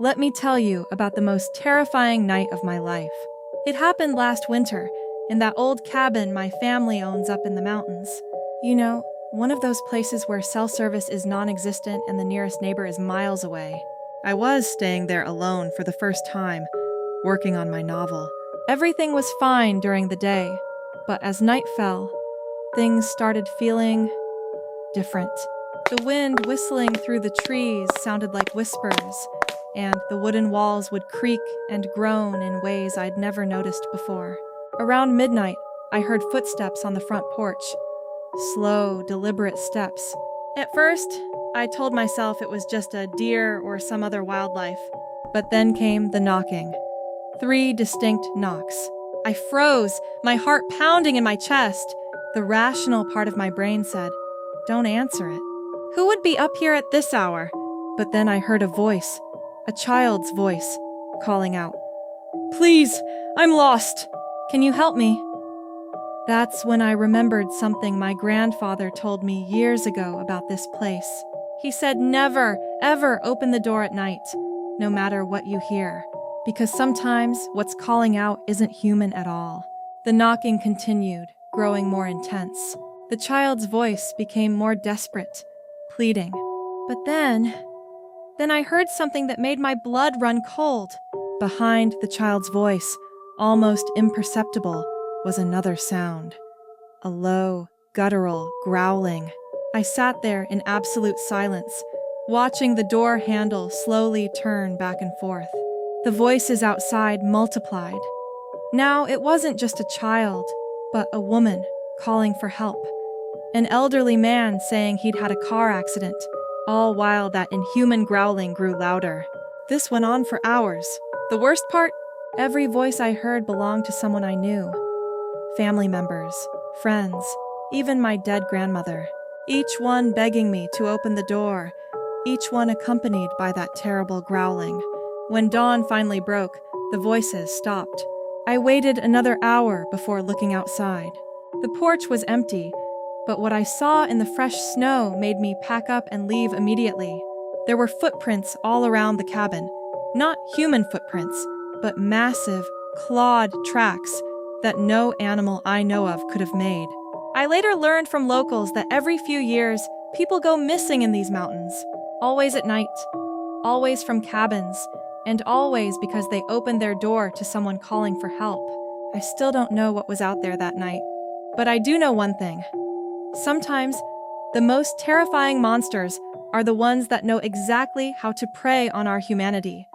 Let me tell you about the most terrifying night of my life. It happened last winter, in that old cabin my family owns up in the mountains. You know, one of those places where cell service is non-existent and the nearest neighbor is miles away. I was staying there alone for the first time, working on my novel. Everything was fine during the day, but as night fell, things started feeling different. The wind whistling through the trees sounded like whispers, and the wooden walls would creak and groan in ways I'd never noticed before. Around midnight, I heard footsteps on the front porch. Slow, deliberate steps. At first, I told myself it was just a deer or some other wildlife. But then came the knocking. 3 distinct knocks. I froze, my heart pounding in my chest. The rational part of my brain said, "Don't answer it. Who would be up here at this hour?" But then I heard a voice, a child's voice, calling out, "Please, I'm lost. Can you help me?" That's when I remembered something my grandfather told me years ago about this place. He said never, ever open the door at night, no matter what you hear, because sometimes what's calling out isn't human at all. The knocking continued, growing more intense. The child's voice became more desperate, pleading. But then I heard something that made my blood run cold. Behind the child's voice, almost imperceptible, was another sound. A low, guttural growling. I sat there in absolute silence, watching the door handle slowly turn back and forth. The voices outside multiplied. Now it wasn't just a child, but a woman calling for help. An elderly man saying he'd had a car accident, all while that inhuman growling grew louder. This went on for hours. The worst part? Every voice I heard belonged to someone I knew. Family members, friends, even my dead grandmother. Each one begging me to open the door, each one accompanied by that terrible growling. When dawn finally broke, the voices stopped. I waited another hour before looking outside. The porch was empty, but what I saw in the fresh snow made me pack up and leave immediately. There were footprints all around the cabin. Not human footprints, but massive, clawed tracks that no animal I know of could have made. I later learned from locals that every few years, people go missing in these mountains. Always at night, always from cabins, and always because they opened their door to someone calling for help. I still don't know what was out there that night. But I do know one thing. Sometimes, the most terrifying monsters are the ones that know exactly how to prey on our humanity.